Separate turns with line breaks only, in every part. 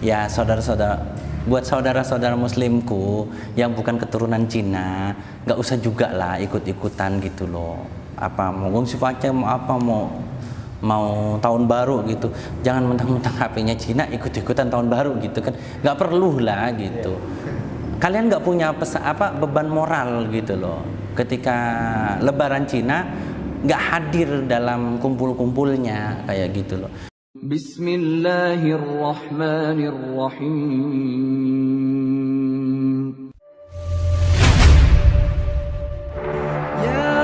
ya buat saudara-saudara muslimku yang bukan keturunan Cina, nggak usah juga lah ikut-ikutan gitu loh. Apa mau sifatnya mau apa mau tahun baru gitu, jangan mentang-mentang HP-nya Cina ikut-ikutan tahun baru gitu kan, nggak perlu lah gitu. Kalian nggak punya beban moral gitu loh ketika Lebaran Cina nggak hadir dalam kumpul-kumpulnya kayak gitu loh.
Bismillahirrahmanirrahim. Ya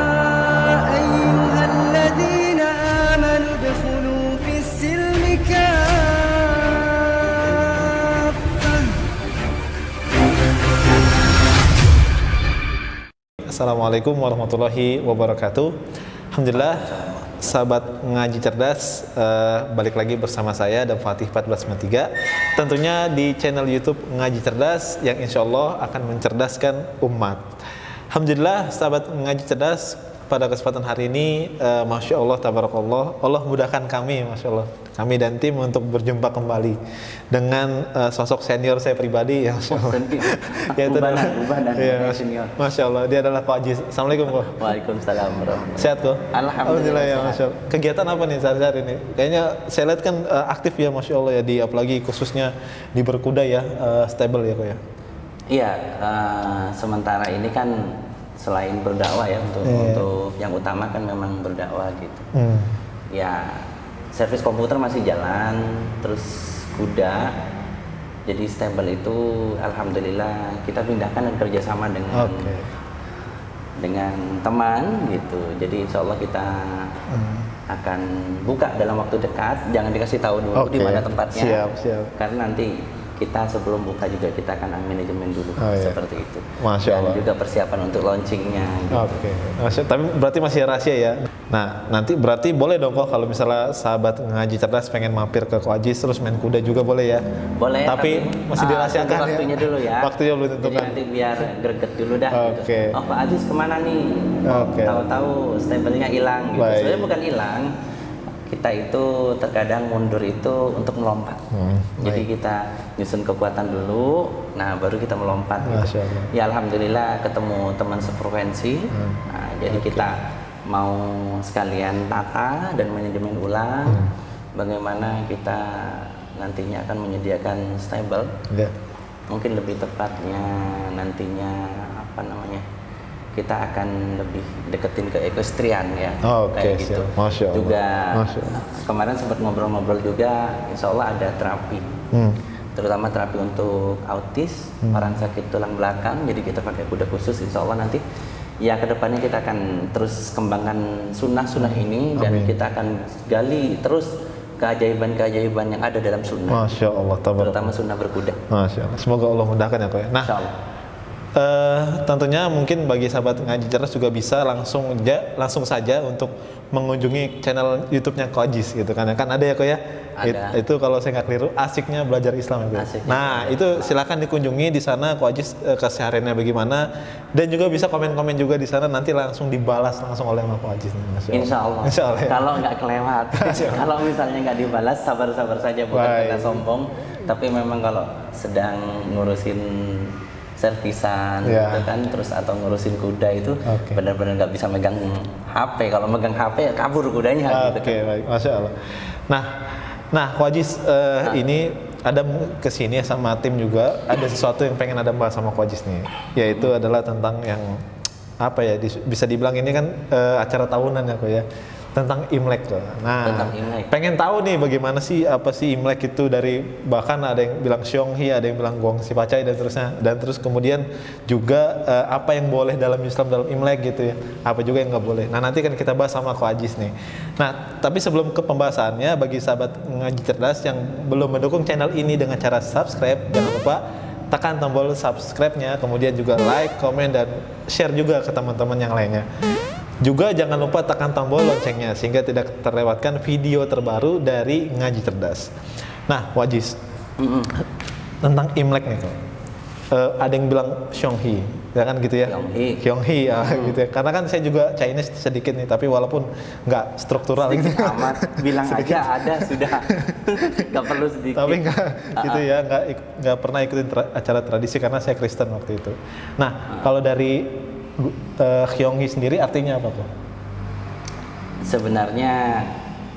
ayyuhalladzina amanu udkhulu fis-silmi kaffah.
Assalamualaikum warahmatullahi wabarakatuh. Alhamdulillah, sahabat ngaji cerdas, balik lagi bersama saya dan Fatih 1493. Tentunya di channel YouTube Ngaji Cerdas yang insya Allah akan mencerdaskan umat. Alhamdulillah, sahabat ngaji cerdas, pada kesempatan hari ini, Masya Allah, Tabarakallah, Allah mudahkan kami, Masya Allah, kami dan tim untuk berjumpa kembali dengan sosok senior saya pribadi, ya Masya Allah. Yaitu Masya Allah, dia adalah Pak Haji. Assalamualaikum, Pak.
Waalaikumsalam warahmatullahi.
Sehat, kok?
Alhamdulillah
ya, Masya Allah. Kegiatan apa nih saat ini? Kayaknya saya lihat kan aktif ya, Masya Allah ya, apalagi khususnya di berkuda ya, stable ya, kok ya.
Iya, sementara ini kan selain berdakwah ya untuk yang utama kan memang berdakwah gitu. Ya, servis komputer masih jalan, terus kuda. Jadi stable itu alhamdulillah kita pindahkan dan kerjasama dengan teman gitu. Jadi insya Allah kita akan buka dalam waktu dekat. Jangan dikasih tahu dulu di mana tempatnya.
Siap.
Karena nanti kita sebelum buka juga kita akan manajemen dulu seperti itu.
Masya Allah.
Dan juga persiapan untuk launchingnya. Gitu.
Tapi berarti masih rahasia ya. Nah, nanti berarti boleh dong kok kalau misalnya sahabat ngaji cerdas pengen mampir ke Ko Ajis terus main kuda juga boleh ya.
Boleh.
Tapi masih dirahasiakan ya.
Waktunya dulu ya.
Waktunya belum tentukan.
Jadi nanti biar greget dulu dah. Gitu. Oh, Pak Ajis kemana nih? Tahu-tahu stable-nya hilang. Gitu. Sebenarnya bukan hilang. Kita itu terkadang mundur itu untuk melompat. Jadi kita nyusun kekuatan dulu, nah baru kita melompat. Gitu. Ya alhamdulillah ketemu teman sefrekuensi. Nah, jadi kita mau sekalian tata dan manajemen ulang bagaimana kita nantinya akan menyediakan stable. Mungkin lebih tepatnya nantinya kita akan lebih deketin ke equestrian ya, kayak gitu.
Masya Allah.
Juga kemarin sempat ngobrol-ngobrol juga, insya Allah ada terapi, terutama terapi untuk autis, orang sakit tulang belakang. Jadi kita pakai kuda khusus, insya Allah nanti ya kedepannya kita akan terus kembangkan sunnah ini. Dan kita akan gali terus keajaiban-keajaiban yang ada dalam sunnah.
Masya Allah,
terutama sunnah berkuda.
Masya Allah. Semoga Allah mudahkan ya, kok ya. Nah, tentunya mungkin bagi sahabat ngaji cerdas juga bisa langsung saja untuk mengunjungi channel YouTube-nya Ko Ajis gitu kan ada ya, kok ya. Itu kalau saya nggak keliru asiknya belajar Islam ya, nah itu silakan dikunjungi di sana Ko Ajis kesehariannya bagaimana, dan juga bisa komen-komen juga di sana, nanti langsung dibalas langsung oleh Ko Ajis.
Insya Allah ya. Kalau nggak kelewat kalau misalnya nggak dibalas sabar-sabar saja, bukan kita sombong, tapi memang kalau sedang ngurusin servisan gitu kan, terus atau ngurusin kuda itu benar-benar nggak bisa megang HP. Kalau megang HP ya kabur kudanya.
Baik, Masya Allah. Nah, Ko Ajis ini ada kesini sama tim juga, ada sesuatu yang pengen ada bahas sama Ko Ajis nih, yaitu adalah tentang yang apa ya, bisa dibilang ini kan acara tahunan ya, kok ya, tentang Imlek tuh. Nah, pengen tahu nih bagaimana sih apa sih Imlek itu, dari bahkan ada yang bilang Xionghi, ada yang bilang Gongsi Pacai dan terusnya, dan terus kemudian juga apa yang boleh dalam Islam dalam Imlek gitu ya, apa juga yang nggak boleh. Nah, nanti kan kita bahas sama Ko Ajis nih. Nah, tapi sebelum ke pembahasannya, bagi sahabat ngaji cerdas yang belum mendukung channel ini dengan cara subscribe, jangan lupa tekan tombol subscribe-nya, kemudian juga like, komen, dan share juga ke teman-teman yang lainnya. Juga jangan lupa tekan tombol loncengnya sehingga tidak terlewatkan video terbaru dari Ngaji Cerdas. Nah, Ko Ajis, tentang Imlek nih, kok. ada yang bilang Xionghi, ya kan gitu ya? Xionghi ya, gitu ya. Karena kan saya juga Chinese sedikit nih, tapi walaupun nggak struktural
sedikit
gitu.
amat, bilang sedikit. Aja ada sudah, nggak perlu sedikit.
Tapi nggak gitu ya, nggak pernah ikutin acara tradisi karena saya Kristen waktu itu. Nah, kalau dari Xionghi sendiri artinya apa tuh?
Sebenarnya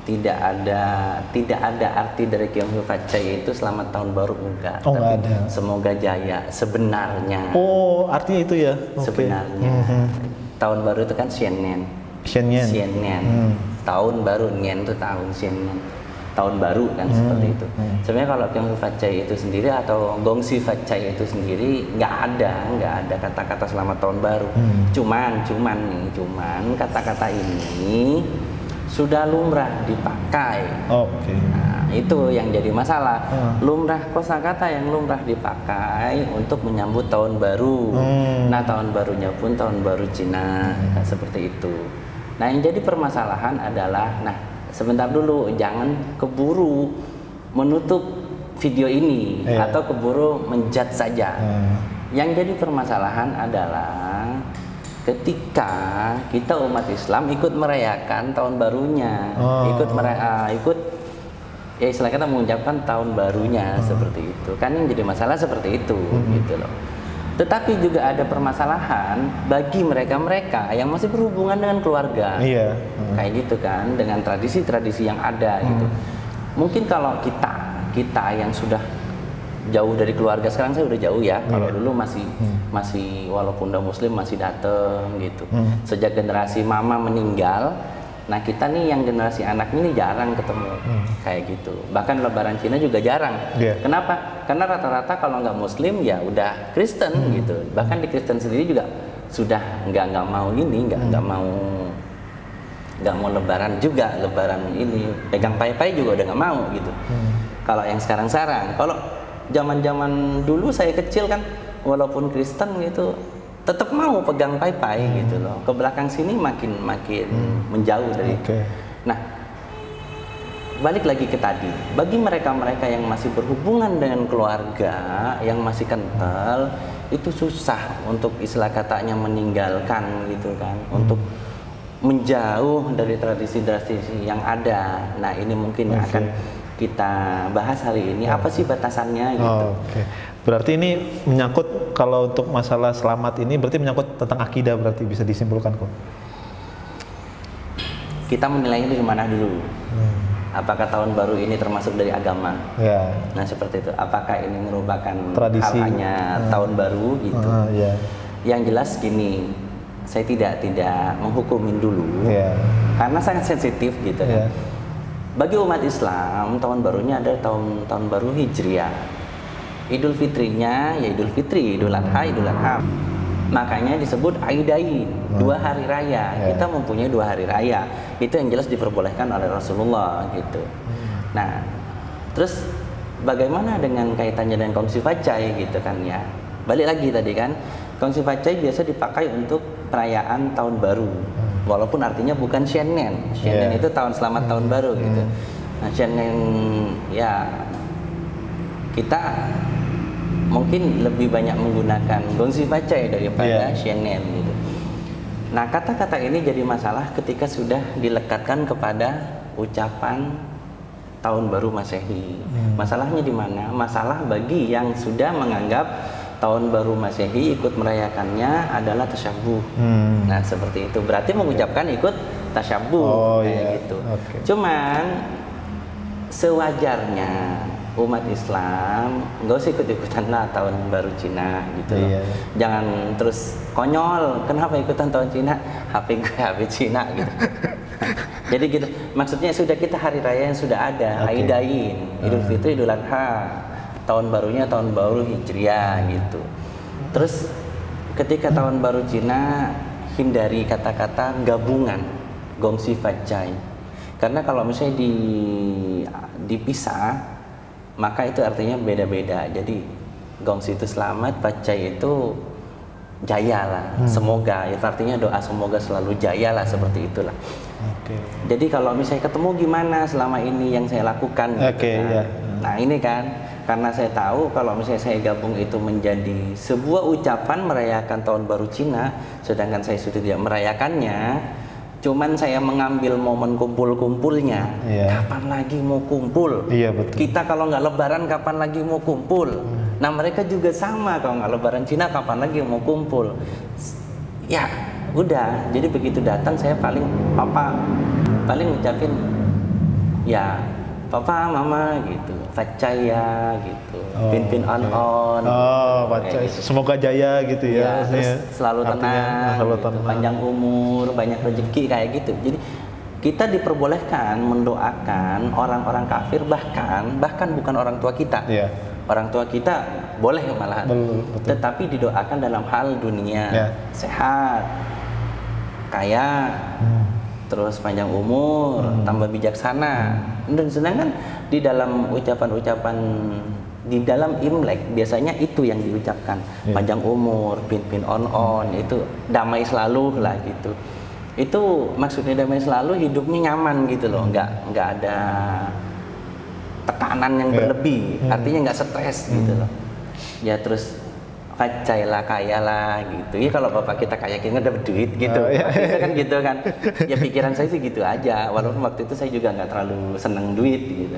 tidak ada arti dari Qiong Facai itu selamat tahun baru, enggak.
Oh, tapi ada.
Semoga jaya sebenarnya.
Oh, artinya itu ya.
Sebenarnya tahun baru itu kan Xiannian. Tahun baru, Nian itu tahun, Xiannian tahun baru kan, seperti itu. Sebenarnya kalau Qiong Facai itu sendiri atau Gongxi Facai itu sendiri nggak ada kata-kata selamat tahun baru. Cuman kata-kata ini sudah lumrah dipakai. Nah, itu yang jadi masalah. Lumrah, kosakata yang lumrah dipakai untuk menyambut tahun baru. Nah, tahun barunya pun tahun baru Cina, seperti itu. Nah, yang jadi permasalahan adalah, sebentar dulu, jangan keburu menutup video ini atau keburu menjudge saja. Yang jadi permasalahan adalah ketika kita umat Islam ikut merayakan tahun barunya, ikut ya istilah kita mengucapkan tahun barunya, seperti itu. Kan yang jadi masalah seperti itu, gitu loh. Tetapi juga ada permasalahan bagi mereka-mereka yang masih berhubungan dengan keluarga, kayak gitu kan, dengan tradisi-tradisi yang ada gitu. Mungkin kalau kita yang sudah jauh dari keluarga, sekarang saya udah jauh ya. Kalau dulu masih walaupun udah muslim masih dateng gitu. Sejak generasi mama meninggal, nah kita nih yang generasi anak ini jarang ketemu, kayak gitu. Bahkan Lebaran Cina juga jarang. Kenapa? Karena rata-rata kalau nggak muslim ya udah Kristen gitu. Bahkan di Kristen sendiri juga sudah nggak mau ini, nggak mau Lebaran juga, Lebaran ini pegang pai-pai juga udah nggak mau gitu. Kalau yang sekarang, kalau zaman-zaman dulu saya kecil kan, walaupun Kristen gitu, tetap mau pegang pai-pai gitu loh. Ke belakang sini makin menjauh dari. Nah, balik lagi ke tadi, bagi mereka-mereka yang masih berhubungan dengan keluarga, yang masih kental, itu susah untuk istilah katanya meninggalkan gitu kan, untuk menjauh dari tradisi-tradisi yang ada. Nah, ini mungkin akan kita bahas hari ini, apa sih batasannya gitu.
Berarti ini menyangkut, kalau untuk masalah selamat ini berarti menyangkut tentang akidah, berarti bisa disimpulkan kok. Kita menilainya dari mana dulu? Apakah tahun baru ini termasuk dari agama? Nah, seperti itu. Apakah ini merupakan tradisi hanya tahun baru gitu? Yang jelas gini, saya tidak menghukumin dulu, karena sangat sensitif gitu kan. Bagi umat Islam, tahun barunya adalah tahun baru Hijriah. Idul Fitrinya ya Idul Fitri, Idul Adha. Makanya disebut Aidain, 2 hari raya. Kita mempunyai 2 hari raya. Itu yang jelas diperbolehkan oleh Rasulullah gitu. Nah, terus bagaimana dengan kaitannya dengan Gongxi Facai gitu kan ya? Balik lagi tadi kan, Gongxi Facai biasa dipakai untuk perayaan tahun baru. Walaupun artinya bukan Xiannian. Xiannian itu tahun selamat tahun baru gitu. Nah, Xiannian ya kita mungkin lebih banyak menggunakan Gongxi Facai daripada Xiannian gitu. Nah, kata-kata ini jadi masalah ketika sudah dilekatkan kepada ucapan tahun baru Masehi. Masalahnya di mana? Masalah bagi yang sudah menganggap tahun baru Masehi ikut merayakannya adalah tasyabuh. Nah, seperti itu. Berarti mengucapkan ikut tasyabuh kayak gitu. Cuman sewajarnya umat Islam nggak usah ikut-ikutan lah tahun baru Cina gitu loh. Jangan terus konyol, kenapa ikutan tahun Cina? HP gue HP Cina gitu. Jadi gitu. Maksudnya sudah kita hari raya yang sudah ada, Aidain, Idul Fitri, Idul Adha. Tahun barunya tahun baru Hijriah gitu. Terus ketika tahun baru Cina, hindari kata-kata gabungan Gongxi Facai. Karena kalau misalnya dipisah, maka itu artinya beda-beda. Jadi Gongxi itu selamat, Facai itu jaya lah, semoga. Itu artinya doa semoga selalu jaya lah, seperti itulah. Jadi kalau misalnya ketemu gimana selama ini yang saya lakukan gitu kan. Nah, ini kan
karena saya tahu kalau misalnya saya gabung itu menjadi sebuah ucapan merayakan tahun baru Cina, sedangkan saya sudah tidak merayakannya, cuman saya mengambil momen kumpul-kumpulnya. Kapan lagi mau kumpul?
Betul.
Kita kalau nggak lebaran kapan lagi mau kumpul? Nah mereka juga sama, kalau nggak lebaran Cina kapan lagi mau kumpul? Ya udah, jadi begitu datang saya paling ngucapin ya papa mama gitu, Fatcaya gitu, Pin on.
Fatcaya. Semoga jaya gitu ya.
Terus selalu tenang, gitu, panjang umur, banyak rezeki kayak gitu. Jadi kita diperbolehkan mendoakan orang-orang kafir, bahkan bukan orang tua kita. Orang tua kita boleh malahan, tetapi didoakan dalam hal dunia, sehat, kaya, terus panjang umur, tambah bijaksana. Dan sedangkan di dalam ucapan-ucapan di dalam Imlek biasanya itu yang diucapkan, panjang umur, pin on, itu damai selalu lah gitu. Itu maksudnya damai selalu, hidupnya nyaman gitu loh, nggak ada tekanan yang berlebih, artinya nggak stres gitu loh. Ya terus Fatcailah, kaya lah gitu. Ya kalau bapak kita kaya kita dapat duit gitu. Itu kan gitu kan. Ya pikiran saya sih gitu aja. Walaupun waktu itu saya juga nggak terlalu seneng duit gitu.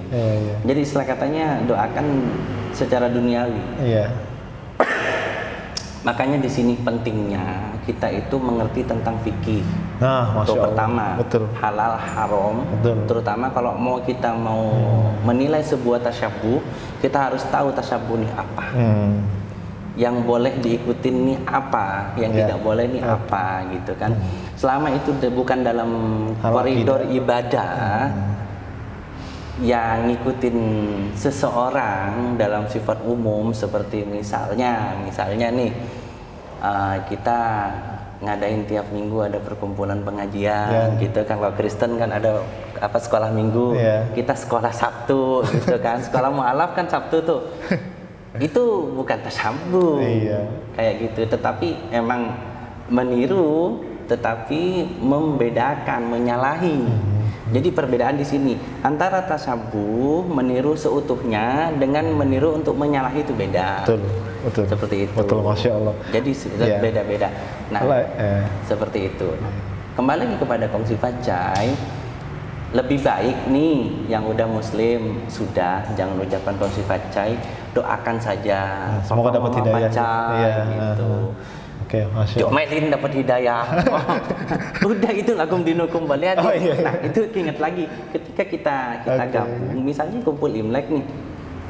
Jadi istilah katanya doakan secara duniawi. Makanya di sini pentingnya kita itu mengerti tentang fikih. Untuk pertama, halal haram. Terutama kalau kita mau menilai sebuah tasyabuh, kita harus tahu tasyabuh ini apa. Yang boleh diikutin nih apa, yang tidak boleh nih apa gitu kan. Selama itu bukan dalam koridor ibadah yang ngikutin seseorang dalam sifat umum, seperti misalnya nih kita ngadain tiap minggu ada perkumpulan pengajian gitu kan. Kalau Kristen kan ada sekolah minggu, kita sekolah Sabtu gitu kan. Sekolah mu'alaf kan Sabtu tuh. Itu bukan tasyabuh kayak gitu, tetapi emang meniru, tetapi membedakan, menyalahi. Jadi perbedaan di sini antara tasyabuh meniru seutuhnya dengan meniru untuk menyalahi itu beda. Betul. Seperti itu.
Betul, masya Allah.
Jadi beda-beda. Nah, seperti itu. Kembali lagi kepada kongsi Fatcai. Lebih baik nih yang udah muslim sudah jangan ucapkan kongsi Fatcai, doakan saja
semoga dapat hidayah
gitu.
Oke, masya Allah.
Jomelin dapat hidayah. Udah itu lakum dinukum waliyadin. Nah itu ingat lagi ketika kita gabung, misalnya kumpul Imlek nih,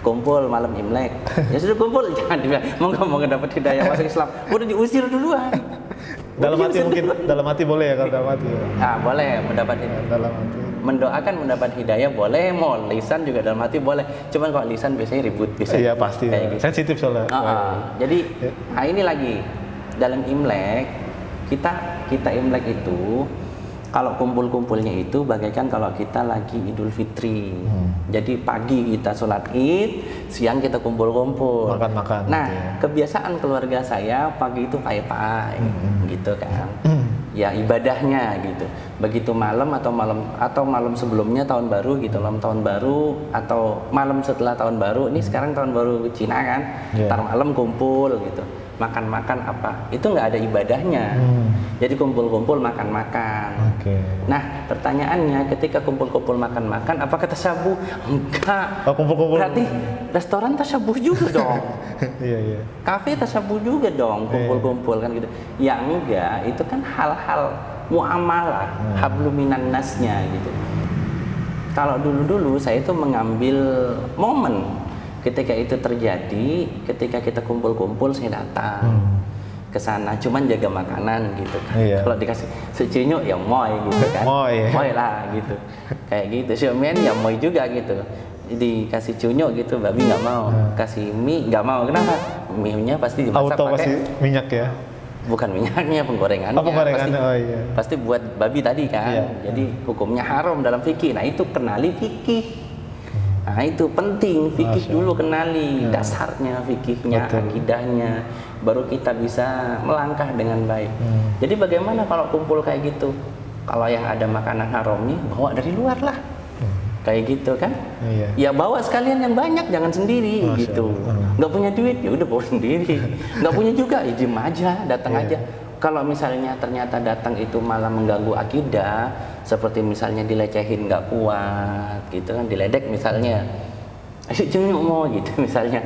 kumpul malam Imlek, ya sudah kumpul, jangan dibilang moga dapat hidayah masuk Islam, udah diusir duluan.
Dalam hati boleh ya, kalau dalam hati.
Boleh mendapat hidayah. Dalam hati. Mendoakan mendapat hidayah boleh, mau lisan juga dalam hati boleh. Cuman kalau lisan biasanya ribut bisa.
Iya pasti. Gitu. Sensitif soalnya.
Jadi ini lagi dalam Imlek kita Imlek itu kalau kumpul-kumpulnya itu bagaikan kalau kita lagi Idul Fitri. Jadi pagi kita sholat Id, siang kita kumpul-kumpul.
Makan-makan.
Nah, kebiasaan keluarga saya pagi itu pai-pai, gitu kan. Ya ibadahnya gitu. Begitu malam atau malam sebelumnya tahun baru gitu, malam tahun baru atau malam setelah tahun baru. Ini sekarang tahun baru Cina kan. Ntar malam kumpul gitu. Makan-makan apa? Itu nggak ada ibadahnya. Jadi kumpul-kumpul makan-makan. Nah, pertanyaannya ketika kumpul-kumpul makan-makan, apakah tasyabuh? Enggak.
Kumpul-kumpul.
Berarti restoran tasyabuh juga dong. Kafe tasyabuh juga dong, kumpul-kumpul kan gitu. Ya enggak, itu kan hal-hal muamalah, habluminan nasnya gitu. Kalau dulu-dulu saya itu mengambil momen ketika itu terjadi, ketika kita kumpul-kumpul saya datang ke sana, cuman jaga makanan gitu kan. Kalau dikasih secinyo ya moy gitu kan. Moy lah gitu. Kayak gitu. Siomen ya moy juga gitu. Dikasih cunyo gitu, babi nggak mau. Kasih mie nggak mau. Kenapa? Mie-nya pasti dimasak pakai
minyak ya.
Bukan minyaknya, penggorengannya. Pasti buat babi tadi kan. Jadi hukumnya haram dalam fikih. Nah, itu kenali fikih. Nah itu penting, fikih dulu kenali dasarnya, fikihnya, akidahnya, baru kita bisa melangkah dengan baik. Jadi bagaimana kalau kumpul kayak gitu? Kalau yang ada makanan haramnya, bawa dari luar lah. kayak gitu kan.
Iya.
Ya bawa sekalian yang banyak, jangan sendiri.
Masya
gitu.
Allah.
Nggak punya duit ya udah bawa sendiri. Nggak punya juga ya diem aja, datang
Iya.
aja. Kalau misalnya ternyata datang itu malah mengganggu akidah, seperti misalnya dilecehin nggak kuat gitu kan, diledek misalnya, ayo jenguk mau gitu misalnya,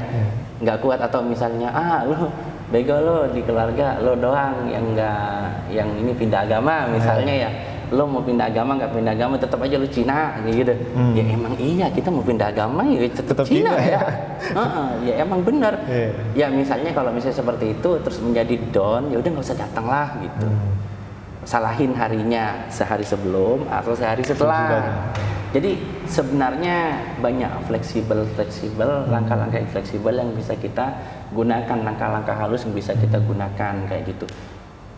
nggak kuat, atau misalnya lo bego lo di keluarga lo doang yang nggak, yang ini pindah agama misalnya ya, lo mau pindah agama nggak pindah agama tetap aja lo Cina gitu. Ya emang iya kita mau pindah agama ya tetap Cina ya. Ya emang benar. Ya misalnya kalau misalnya seperti itu terus menjadi down, ya udah nggak usah datang lah gitu. Salahin harinya sehari sebelum atau sehari setelah. Jadi sebenarnya banyak fleksibel langkah-langkah yang fleksibel yang bisa kita gunakan, langkah-langkah halus yang bisa kita gunakan kayak gitu.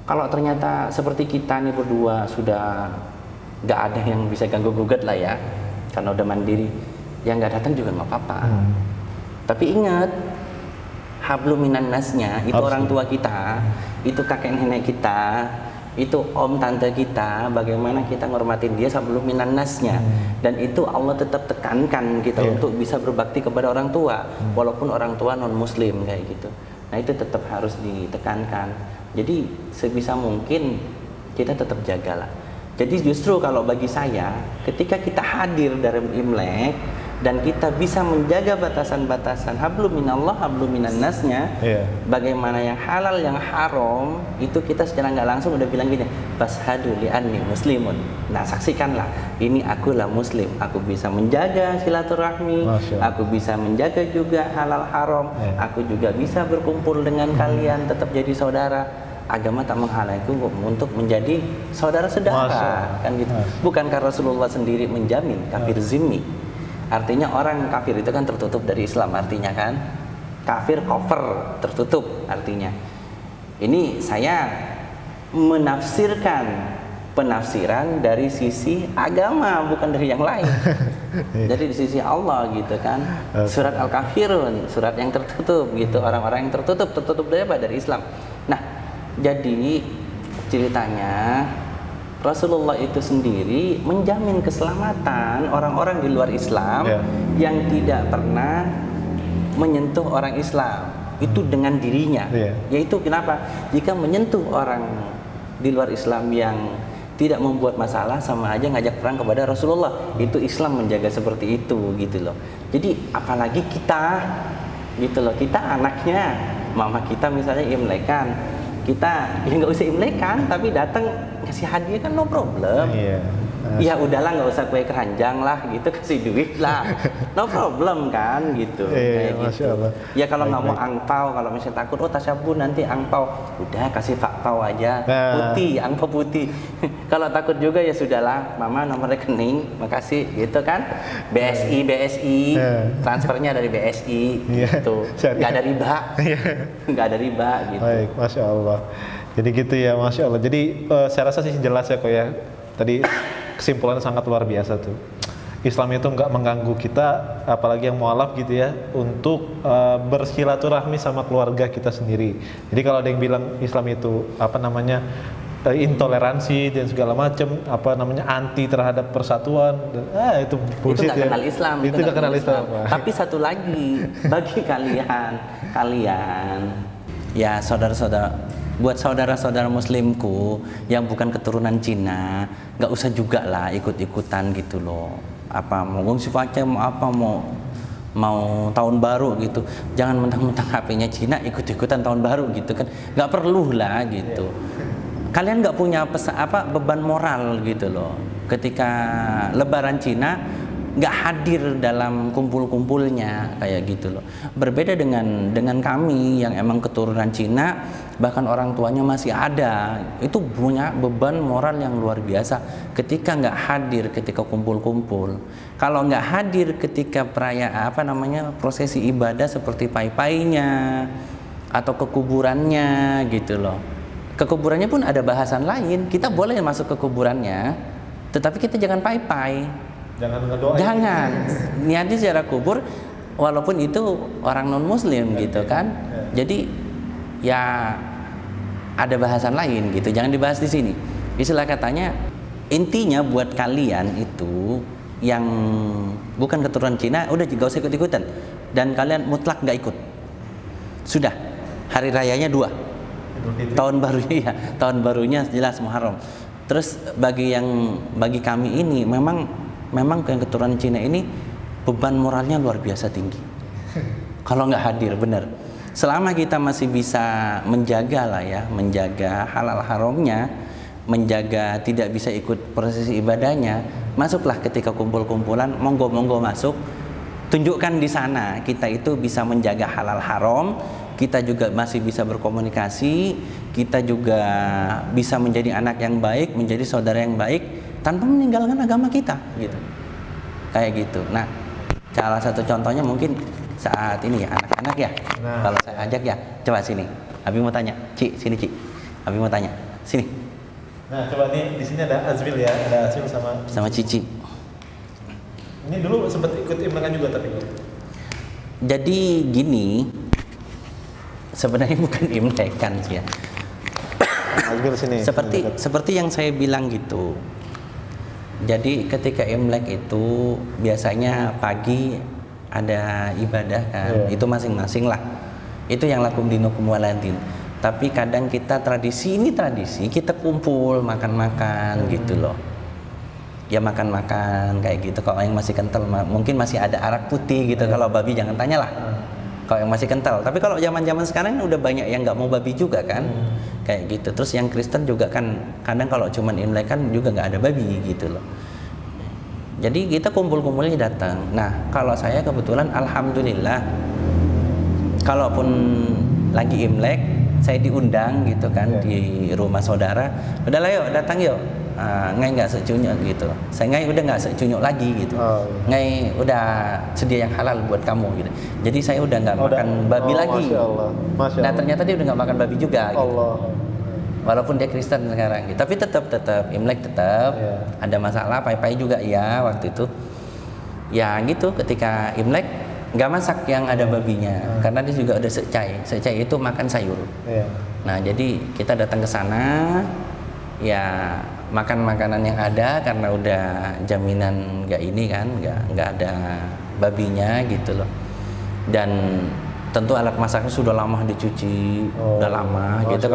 Kalau ternyata seperti kita nih berdua sudah nggak ada yang bisa ganggu gugat lah ya, karena udah mandiri, yang nggak datang juga nggak apa-apa. Tapi ingat, hablum minan nasnya itu orang tua kita, itu kakek nenek kita, itu om tante kita, bagaimana kita ngormatin dia sebelum minan nasnya. Dan itu Allah tetap tekankan kita untuk bisa berbakti kepada orang tua, walaupun orang tua non muslim kayak gitu. Nah itu tetap harus ditekankan. Jadi sebisa mungkin kita tetap jagalah. Jadi justru kalau bagi saya, ketika kita hadir dalam Imlek dan kita bisa menjaga batasan-batasan hablum minallah, hablum minan nasnya, bagaimana yang halal, yang haram, itu kita secara nggak langsung udah bilang gini, fashhadu li anni muslimun. Nah saksikanlah, ini akulah muslim, aku bisa menjaga silaturahmi, aku bisa menjaga juga halal haram, aku juga bisa berkumpul dengan kalian, tetap jadi saudara. Agama tak menghalangiku untuk menjadi saudara-saudara, kan gitu. Bukankah Rasulullah sendiri menjamin kafir zimmi? Artinya orang kafir itu kan tertutup dari Islam, artinya kan kafir cover, tertutup artinya. Ini saya menafsirkan penafsiran dari sisi agama, bukan dari yang lain. Jadi di sisi Allah gitu kan. Surat Al-Kafirun, surat yang tertutup gitu, orang-orang yang tertutup dari apa? Dari Islam. Nah, jadi ceritanya Rasulullah itu sendiri menjamin keselamatan orang-orang di luar Islam yang tidak pernah menyentuh orang Islam itu dengan dirinya. Yaitu kenapa? Jika menyentuh orang di luar Islam yang tidak membuat masalah, sama aja ngajak perang kepada Rasulullah. Itu Islam menjaga seperti itu gitu loh. Jadi apalagi kita gitu loh, kita anaknya mama kita misalnya imlekan, kita ya nggak usah imlekan tapi datang kasih hadiah kan no problem. Ya udahlah nggak usah kue keranjang lah gitu, kasih duit lah, no problem kan gitu. Kayak gitu. Ya kalau nggak mau angpau, kalau misalnya takut tasyabuh nanti angpau, udah kasih fakpau aja, putih, angpau putih. Kalau takut juga ya sudahlah, mama nomor rekening, makasih gitu kan. BSI, transfernya dari BSI gitu, nggak ada riba, nggak ada riba gitu.
Baik, masya Allah. Jadi gitu ya, masya Allah. Jadi saya rasa sih jelas ya kok ya. Tadi kesimpulannya sangat luar biasa tuh. Islam itu nggak mengganggu kita, apalagi yang mualaf gitu ya, untuk bersilaturahmi sama keluarga kita sendiri. Jadi kalau ada yang bilang Islam itu apa namanya intoleransi dan segala macam, apa namanya anti terhadap persatuan, itu bullshit ya.
Itu nggak kenal Islam.
Itu nggak kenal Islam.
Tapi satu lagi bagi kalian ya saudara-saudara, buat saudara-saudara muslimku yang bukan keturunan Cina, nggak usah juga lah ikut-ikutan gitu loh. Apa mau ngungsi pacar, mau apa, mau tahun baru gitu, jangan mentang-mentang HP-nya Cina ikut-ikutan tahun baru gitu kan, nggak perlu lah gitu. Kalian nggak punya beban moral gitu loh. Ketika Lebaran Cina nggak hadir dalam kumpul-kumpulnya kayak gitu loh. Berbeda dengan kami yang emang keturunan Cina, bahkan orang tuanya masih ada, itu punya beban moral yang luar biasa ketika nggak hadir ketika kumpul-kumpul. Kalau nggak hadir ketika perayaan prosesi ibadah seperti pai-painya atau kekuburannya gitu loh. Kekuburannya pun ada bahasan lain, kita boleh masuk ke kuburannya, tetapi kita jangan pai-pai.
Jangan ngedoain.
Jangan. Niatnya secara kubur walaupun itu orang non muslim gitu kan. Jadi ya ada bahasan lain gitu. Jangan dibahas di sini. Istilah katanya intinya buat kalian itu yang bukan keturunan Cina udah gak usah ikut-ikutan, dan kalian mutlak nggak ikut. Sudah, hari rayanya 2, tahun barunya ya, tahun barunya jelas Muharram. Terus bagi kami ini memang yang keturunan Cina ini beban moralnya luar biasa tinggi. Kalau nggak hadir, benar. Selama kita masih bisa menjaga lah ya, menjaga halal haramnya, menjaga tidak bisa ikut prosesi ibadahnya, masuklah ketika kumpul-kumpulan, monggo masuk, tunjukkan di sana kita itu bisa menjaga halal haram, kita juga masih bisa berkomunikasi, kita juga bisa menjadi anak yang baik, menjadi saudara yang baik tanpa meninggalkan agama kita, gitu. Kayak gitu. Nah, salah satu contohnya mungkin saat ini ya, anak-anak ya. Nah, kalau saya ajak ya, coba sini. Abi mau tanya, Ci, sini Ci. Abi mau tanya, sini.
Nah, coba nih di sini ada Azmil ya, ada Azmil sama
Cici.
Ini dulu sempat ikut Imlekan juga tapi.
Jadi gini, sebenarnya bukan Imlekan sih ya.
Azmil sini.
Seperti yang saya bilang gitu. Jadi ketika Imlek itu biasanya pagi ada ibadah kan, itu masing-masing lah. Itu yang lakum dinukum waladin. Tapi kadang kita tradisi kita kumpul makan-makan gitu loh. Ya makan-makan kayak gitu. Kalau yang masih kental mungkin masih ada arak putih gitu. Kalau babi jangan tanyalah. Kalau yang masih kental. Tapi kalau zaman-zaman sekarang udah banyak yang nggak mau babi juga kan. Kayak gitu. Terus yang Kristen juga kan kadang kalau cuman Imlek kan juga nggak ada babi gitu loh. Jadi kita kumpul-kumpulnya datang. Nah, kalau saya kebetulan alhamdulillah kalaupun lagi Imlek saya diundang gitu kan di rumah saudara, udahlah yuk datang yuk. Ngai nggak secunyuk gitu. Saya ngai udah nggak secunyuk lagi gitu. Ngai udah sedia yang halal buat kamu gitu. Jadi saya udah nggak makan babi lagi.
Masya Allah.
Nah ternyata dia udah nggak makan babi juga. Gitu.
Allah.
Walaupun dia Kristen sekarang, gitu. Tapi tetap Imlek tetap ada masalah, pai-pai juga ya waktu itu. Ya gitu, ketika Imlek nggak masak yang ada babinya, karena dia juga udah secai itu makan sayur. Nah jadi kita datang ke sana, ya makan makanan yang ada karena udah jaminan nggak ini kan, nggak ada babinya gitu loh. Dan tentu alat masaknya sudah lama dicuci, udah lama gitu.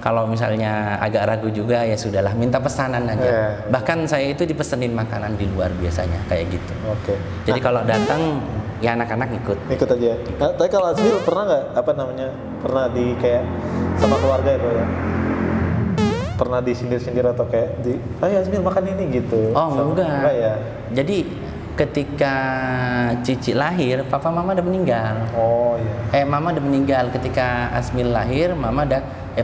Kalau misalnya agak ragu juga ya sudahlah, minta pesanan aja. Bahkan saya itu dipesenin makanan di luar biasanya kayak gitu. Jadi kalau datang ya anak-anak ikut
aja. Nah, tapi kalau Azmil pernah nggak pernah di kayak sama keluarga ya? Pernah disindir-sindir atau kayak ayo Azmil makan ini gitu?
Oh enggak
ya.
Jadi ketika Cici lahir, papa mama udah meninggal. Oh iya. Mama udah meninggal ketika Azmil lahir,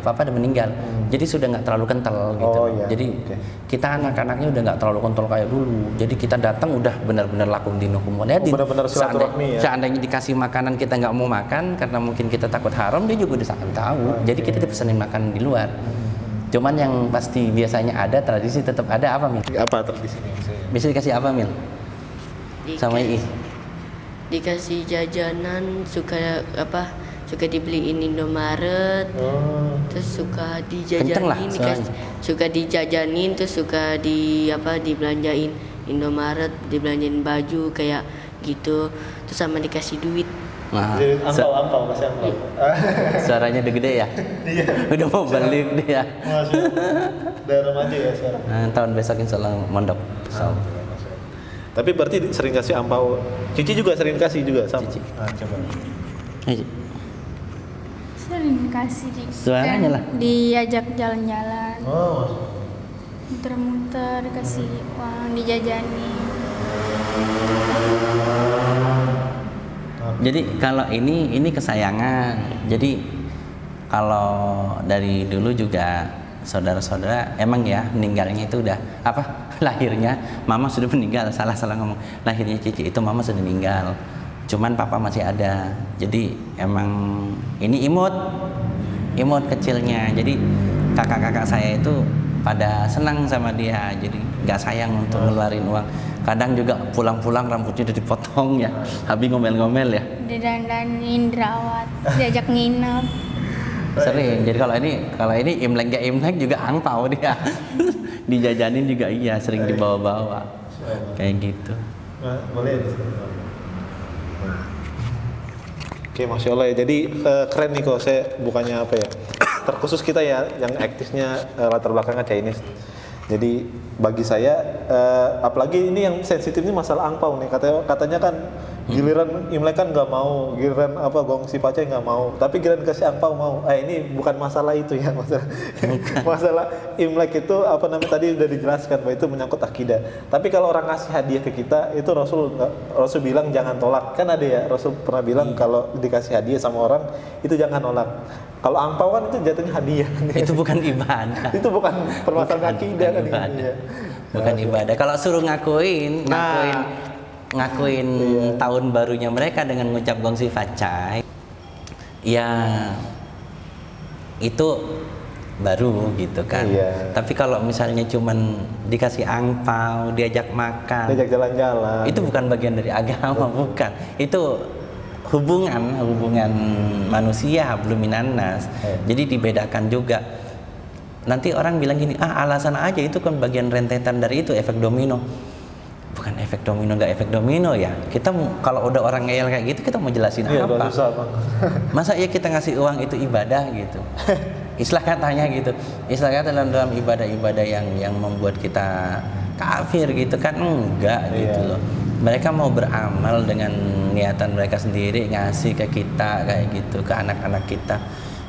papa udah meninggal. Jadi sudah nggak terlalu kental gitu. Jadi kita anak-anaknya udah nggak terlalu kental kayak dulu. Jadi kita datang udah benar-benar lakum dinukum waladin.
Benar-benar silaturahmi ya.
Seandainya dikasih makanan kita nggak mau makan karena mungkin kita takut haram, dia juga udah sangat tahu. Jadi kita dipesanin makan di luar. Cuman yang pasti biasanya ada tradisi tetap ada apa Mil?
Apa tradisinya?
Bisa dikasih apa Mil? Sama Ii?
Dikasih jajanan, suka dibeliin Indomaret, terus suka dijajanin, terus suka dibelanjain Indomaret, dibelanjain baju kayak gitu, terus sama dikasih duit.
Nah, angpau, kasih angpau.
Suaranya udah gede ya? Iya. Udah mau balik dia.
Masya Allah. Udah remaja ya sekarang.
Tahun besok insya Allah mondok.
Tapi berarti sering kasih angpau. Cici juga sering kasih juga sama. Cici. Coba.
Sering kasih
suaranya lah.
Diajak jalan-jalan.
Oh.
Muter-muter kasih uang dijajani.
Jadi kalau ini kesayangan. Jadi kalau dari dulu juga saudara-saudara emang ya meninggalnya itu udah lahirnya mama sudah meninggal, salah ngomong. Lahirnya Cici itu mama sudah meninggal. Cuman papa masih ada. Jadi emang ini imut kecilnya. Jadi kakak-kakak saya itu pada senang sama dia. Jadi nggak sayang untuk ngeluarin uang. Kadang juga pulang-pulang rambutnya udah dipotong ya. Habis ngomel-ngomel ya.
Didandanin, dirawat, diajak nginep.
Sering. Jadi kalau ini Imlek juga angpau dia. Dijajanin juga iya, sering dibawa-bawa. Kayak gitu.
Boleh. Oke, Masya Allah ya. Jadi keren nih kok. Saya bukannya apa ya, terkhusus kita ya yang aktifnya latar belakangnya Chinese. Jadi bagi saya, apalagi ini yang sensitif ini masalah angpau nih. Katanya kan giliran Imlek kan nggak mau, giliran apa gongsi pacai nggak mau, tapi giliran kasih angpau mau. Ini bukan masalah itu ya, masalah Imlek itu apa namanya tadi udah dijelaskan bahwa itu menyangkut akidah. Tapi kalau orang ngasih hadiah ke kita itu Rasul bilang jangan tolak. Kan ada ya Rasul pernah bilang kalau dikasih hadiah sama orang itu jangan nolak. Kalau angpau kan itu jatuhnya hadiah.
Itu bukan ibadah.
Itu bukan permasalahan akidah kan
ibadah. Bukan ibadah. Kalau suruh ngakuin tahun barunya mereka dengan mengucap gongsi facai, ya itu baru gitu kan. Tapi kalau misalnya cuman dikasih angpau, diajak makan,
diajak jalan-jalan,
itu bukan bagian dari agama, bukan. Itu hubungan manusia, hablum minan nas. Jadi dibedakan juga. Nanti orang bilang gini, alasan aja itu kan bagian rentetan dari itu, efek domino. Bukan efek domino, nggak efek domino ya. Kita kalau udah orang ngeyel kayak gitu, kita mau jelasin apa? Masa ya kita ngasih uang itu ibadah gitu? Istilah katanya gitu. Istilah kata dalam ibadah-ibadah yang membuat kita kafir gitu kan, enggak gitu loh. Mereka mau beramal dengan niatan mereka sendiri, ngasih ke kita kayak gitu, ke anak-anak kita.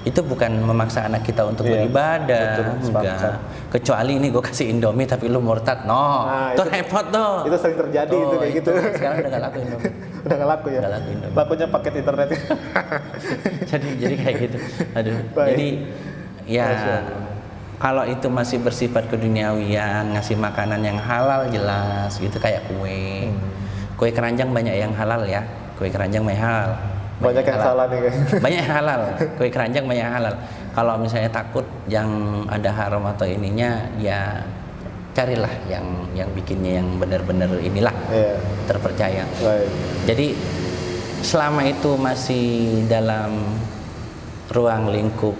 Itu bukan memaksa anak kita untuk beribadah, enggak. Kecuali ini gue kasih Indomie tapi lu murtad, itu repot tuh.
Itu sering terjadi itu kayak gitu.
Sekarang udah gak laku Indomie.
Udah gak laku ya?
Udah laku Indomie.
Lakunya paket internet.
jadi kayak gitu. Aduh. Jadi ya kalau itu masih bersifat keduniawian, ngasih makanan yang halal jelas gitu, kayak kue. Kue keranjang banyak yang halal ya. Kue keranjang banyak halal.
Banyak yang salah nih kayaknya.
Banyak yang halal. Kue keranjang banyak yang halal. Kalau misalnya takut yang ada haram atau ininya, ya carilah yang bikinnya yang benar-benar inilah terpercaya. Jadi selama itu masih dalam ruang lingkup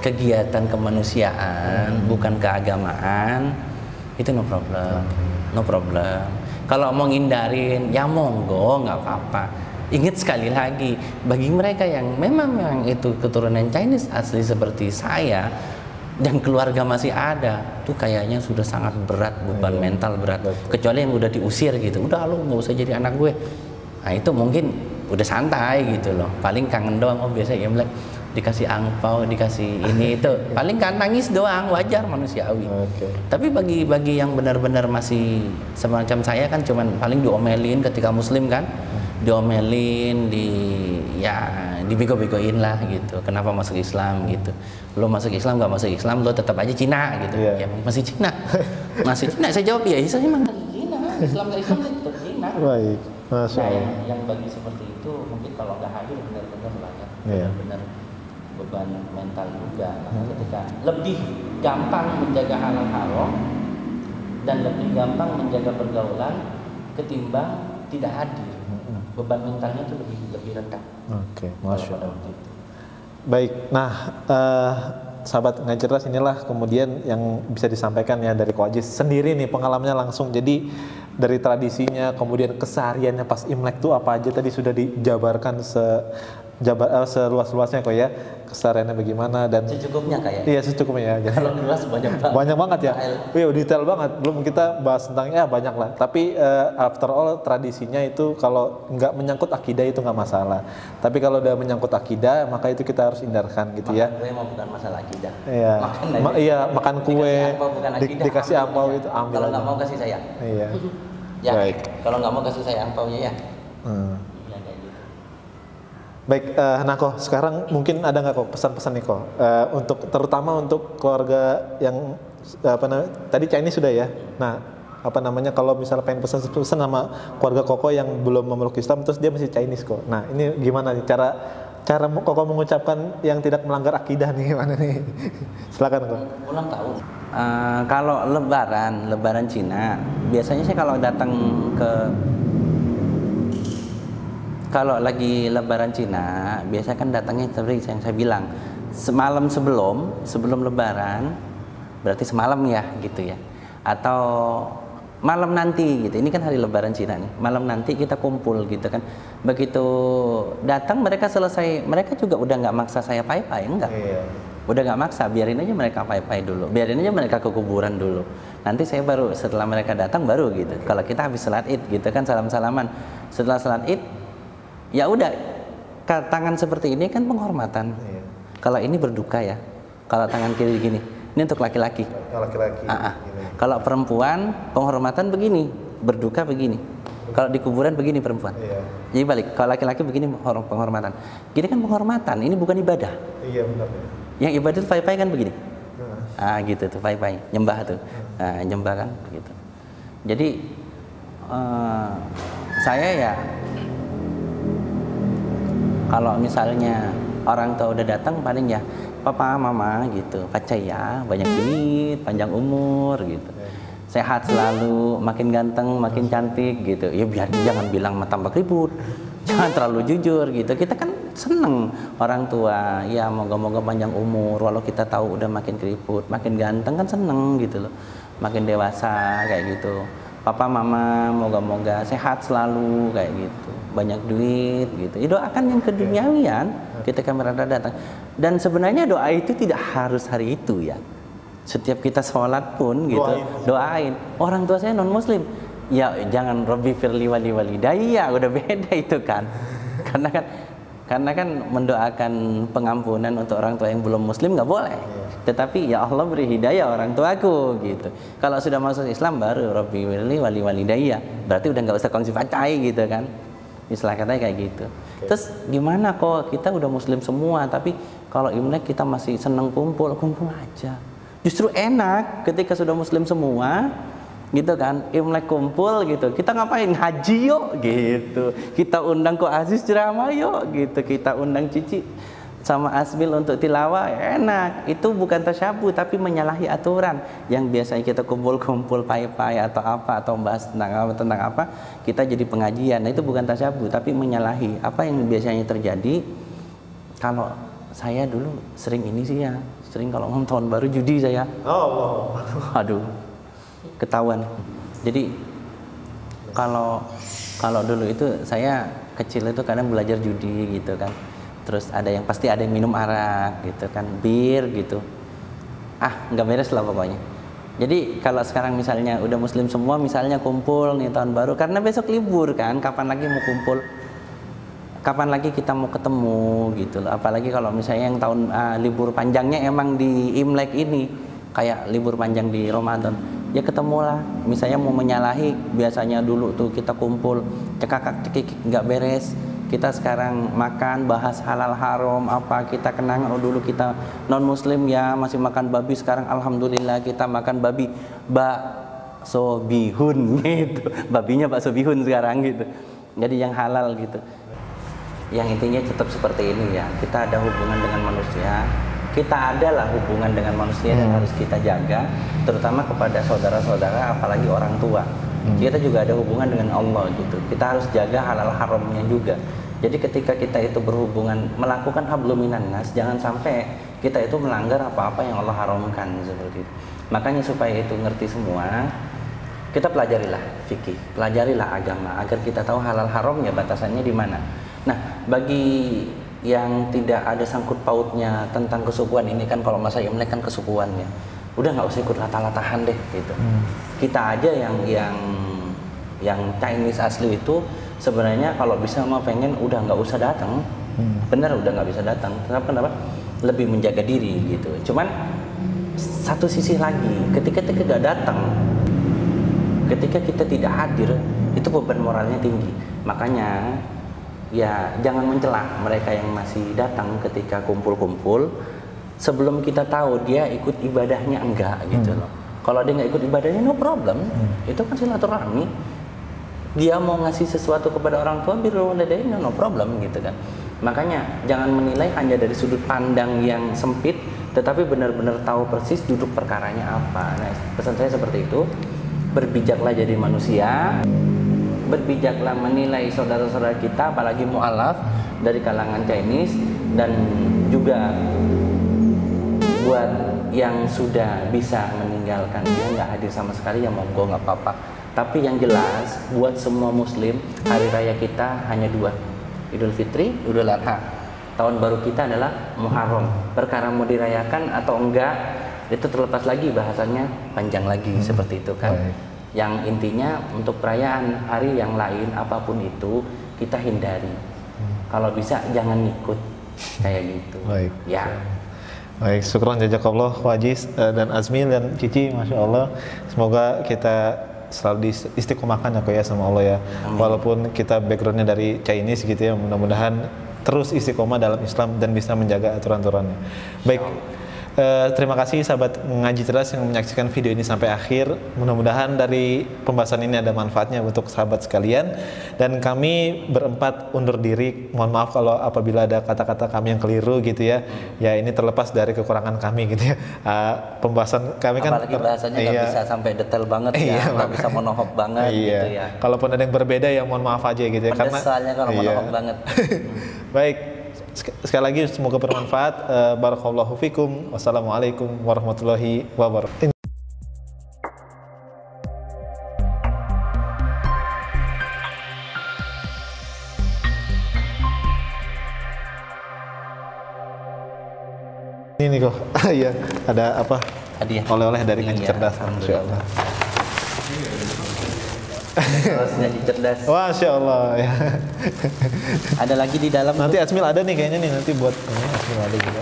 kegiatan kemanusiaan, bukan keagamaan, itu no problem. Kalau mau ngindarin, ya monggo, nggak apa-apa. Ingat sekali lagi, bagi mereka yang memang itu keturunan Chinese asli seperti saya dan keluarga masih ada, tuh kayaknya sudah sangat berat, beban mental berat. Kecuali yang udah diusir gitu, udah lu nggak usah jadi anak gue. Nah itu mungkin udah santai gitu loh. Paling kangen doang, biasanya Imlek dikasih angpau, dikasih ini itu, paling kan nangis doang, wajar, manusiawi. Tapi bagi yang benar-benar masih semacam saya kan cuman paling diomelin ketika Muslim kan, diomelin, dibego-begoin lah gitu. Kenapa masuk Islam gitu? Lo masuk Islam, nggak masuk Islam, lo tetap aja Cina gitu. Ya masih Cina, masih Cina. Saya jawab ya, saya memang Cina. Islam nggak Islam tetap Cina.
Baik, Masya Allah.
Yang bagi seperti itu mungkin kalau nggak hadir benar-benar banyak, benar-benar beban mental juga. Ketika lebih gampang menjaga halal haram dan lebih gampang menjaga pergaulan ketimbang tidak hadir, beban mentalnya itu lebih rendah.
Masya Allah. Baik, nah sahabat Ngaji Cerdas, inilah kemudian yang bisa disampaikan ya dari Ko Ajis sendiri nih, pengalamannya langsung. Jadi dari tradisinya, kemudian kesehariannya pas Imlek tuh apa aja tadi sudah dijabarkan seluas-luasnya kok ya, kesehariannya bagaimana dan
secukupnya kayak.
Iya, secukupnya ya.
Kalau luas
banyak banget ya. Iya, detail banget. Belum kita bahas tentang banyak lah. Tapi after all tradisinya itu kalau nggak menyangkut akidah itu nggak masalah. Tapi kalau udah menyangkut akidah maka itu kita harus hindarkan gitu ya.
Makan kue mau bukan masalah akidah.
Iya. Makan kue dikasih angpau itu ambil.
Kalau nggak mau kasih saya.
Iya.
Ya. Baik. Kalau nggak mau kasih saya angpaunya ya.
Baik, nah kok sekarang mungkin ada nggak kok pesan-pesan nih kok untuk terutama untuk keluarga yang tadi Chinese sudah ya. Nah kalau misalnya pengen pesan sama keluarga Koko yang belum memeluk Islam terus dia masih Chinese kok. Nah ini gimana nih cara Koko mengucapkan yang tidak melanggar akidah nih, gimana nih? Silakan kok.
Ulang tahun. Kalau Lebaran Cina biasanya saya kalau datang kalau lagi Lebaran Cina, biasanya kan datangnya seperti yang saya bilang, semalam sebelum Lebaran, berarti semalam ya gitu ya, atau malam nanti gitu. Ini kan hari Lebaran Cina nih. Malam nanti kita kumpul gitu kan. Begitu datang mereka selesai, mereka juga udah nggak maksa saya pai-pai, enggak. Udah nggak maksa, biarin aja mereka pai-pai dulu. Biarin aja mereka ke kuburan dulu. Nanti saya baru setelah mereka datang baru gitu. Kalau kita habis salat Id gitu kan salam-salaman. Setelah salat Id ya udah, tangan seperti ini kan penghormatan. Kalau ini berduka ya. Kalau tangan kiri gini, ini untuk laki-laki. Kalau perempuan penghormatan begini, berduka begini. Kalau di kuburan begini perempuan. Jadi balik, kalau laki-laki begini penghormatan. Gini kan penghormatan, ini bukan ibadah. Iya benar. Yang ibadah itu pai-pai kan begini. Gitu tuh pai-pai, nyembah tuh. Nyembah kan begitu. Jadi saya ya kalau misalnya orang tua udah datang paling ya papa mama gitu, percaya banyak duit, panjang umur gitu, sehat selalu, makin ganteng, makin cantik gitu. Ya biar jangan bilang tambah ribut, jangan terlalu jujur gitu. Kita kan seneng orang tua, ya moga-moga panjang umur. Walau kita tahu udah makin keriput, makin ganteng kan seneng gitu loh, makin dewasa kayak gitu. Papa mama moga-moga sehat selalu kayak gitu, banyak duit gitu. Ya, doakan yang keduniawian ketika mereka datang. Dan sebenarnya doa itu tidak harus hari itu ya. Setiap kita sholat pun gitu doain. Orang tua saya non muslim, ya jangan Rabbi firli wali walidayya, udah beda itu kan. Karena kan mendoakan pengampunan untuk orang tua yang belum muslim nggak boleh. Tetapi ya Allah beri hidayah orang tuaku gitu. Kalau sudah masuk Islam baru Rabbi firli wali walidayya, berarti udah nggak usah kongsi pacai gitu kan. Istilah katanya kayak gitu. Terus gimana kok kita udah muslim semua tapi kalau Imlek kita masih seneng kumpul aja. Justru enak ketika sudah muslim semua gitu kan, Imlek kumpul gitu. Kita ngapain? Haji yuk gitu. Kita undang Ko Aziz ceramah yuk gitu. Kita undang Cici sama Asbil untuk tilawah, enak. Itu bukan tasyabuh tapi menyalahi aturan. Yang biasanya kita kumpul-kumpul pai-pai atau apa atau bahas tentang apa, kita jadi pengajian. Nah, itu bukan tasyabuh tapi menyalahi apa yang biasanya terjadi. Kalau saya dulu sering ini sih ya, sering kalau tahun baru judi saya. Aduh, ketahuan. Jadi kalau dulu itu saya kecil itu kadang belajar judi gitu kan. Terus pasti ada yang minum arak gitu kan, bir gitu. Nggak beres lah pokoknya. Jadi kalau sekarang misalnya udah muslim semua, misalnya kumpul nih tahun baru, karena besok libur kan, kapan lagi mau kumpul? Kapan lagi kita mau ketemu gitu loh. Apalagi kalau misalnya yang tahun libur panjangnya emang di Imlek ini, kayak libur panjang di Ramadan. Ya ketemulah, misalnya mau menyalahi, biasanya dulu tuh kita kumpul, cekakak-cekik nggak beres. Kita sekarang makan, bahas halal haram apa, kita kenangan dulu kita non muslim ya masih makan babi, sekarang alhamdulillah kita makan babi, bakso bihun gitu, babinya bakso bihun sekarang gitu, jadi yang halal gitu. Yang intinya tetap seperti ini ya, kita ada hubungan dengan manusia, kita adalah hubungan dengan manusia dan harus kita jaga, terutama kepada saudara-saudara apalagi orang tua. Kita juga ada hubungan dengan Allah gitu. Kita harus jaga halal haramnya juga. Jadi ketika kita itu berhubungan melakukan hablum minan nas, jangan sampai kita itu melanggar apa-apa yang Allah haramkan seperti itu. Makanya supaya itu ngerti semua, kita pelajarilah fikih, pelajarilah agama agar kita tahu halal haramnya batasannya di mana. Nah, bagi yang tidak ada sangkut pautnya tentang kesukuan ini kan, kalau masa Imlek kan kesukuannya, udah nggak usah ikut latah-latahan deh gitu. Kita aja yang Chinese asli itu sebenarnya kalau bisa mau pengen udah nggak usah datang, bener udah nggak bisa datang. Kenapa? Lebih menjaga diri gitu. Cuman satu sisi lagi, ketika kita nggak datang, ketika kita tidak hadir, itu beban moralnya tinggi. Makanya ya jangan mencela mereka yang masih datang ketika kumpul-kumpul sebelum kita tahu dia ikut ibadahnya enggak gitu loh. Kalau dia nggak ikut ibadahnya no problem, itu kan silaturahmi. Dia mau ngasih sesuatu kepada orang tua, birrul walidain no problem gitu kan. Makanya jangan menilai hanya dari sudut pandang yang sempit, tetapi benar-benar tahu persis duduk perkaranya apa. Nah, pesan saya seperti itu. Berbijaklah jadi manusia, berbijaklah menilai saudara-saudara kita, apalagi mu'alaf dari kalangan Chinese, dan juga buat yang sudah bisa meninggalkan, dia nggak hadir sama sekali, ya monggo nggak apa-apa. Tapi yang jelas buat semua muslim hari raya kita hanya 2, Idul Fitri, Idul Adha. Tahun baru kita adalah Muharram. Perkara mau dirayakan atau enggak itu terlepas lagi, bahasanya panjang lagi seperti itu kan. Yang intinya untuk perayaan hari yang lain apapun itu kita hindari. Kalau bisa jangan ikut kayak gitu.
Baik.
Ya.
Baik, syukron jazakallah Wajiz dan Azmi dan Cici, masya Allah. Semoga kita selalu istiqomahkan ya sama Allah ya. Amin. Walaupun kita backgroundnya dari Chinese gitu ya, mudah-mudahan terus istiqomah dalam Islam dan bisa menjaga aturan-aturannya. Baik. Terima kasih sahabat Ngaji Cerdas yang menyaksikan video ini sampai akhir. Mudah-mudahan dari pembahasan ini ada manfaatnya untuk sahabat sekalian. Dan kami berempat undur diri. Mohon maaf kalau apabila ada kata-kata kami yang keliru gitu ya. Ya ini terlepas dari kekurangan kami gitu ya. Pembahasan kami kan
apalagi bahasanya nggak bisa sampai detail banget ya, nggak bisa monohok banget gitu ya.
Kalaupun ada yang berbeda ya mohon maaf aja gitu ya.
Pedes soalnya kalau monohok banget.
Baik. Sekali lagi semoga bermanfaat. Barakallahu fikum. Wassalamualaikum warahmatullahi wabarakatuh. Ini nih kok. Iya, ada apa?
Hadiah.
Oleh-oleh dari Ngaji Cerdas. Insyaallah.
Ngaji Cerdas.
Masya Allah ya.
Ada lagi di dalam.
Nanti Asmil ada nih kayaknya nih, nanti buat ini Asmil ada juga.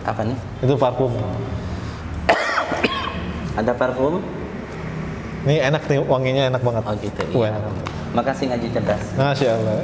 Apa nih?
Itu parfum.
Ada parfum.
Ini enak nih, wanginya enak banget.
Oh gitu.
Iya.
Enak. Makasih Ngaji Cerdas.
Masya Allah.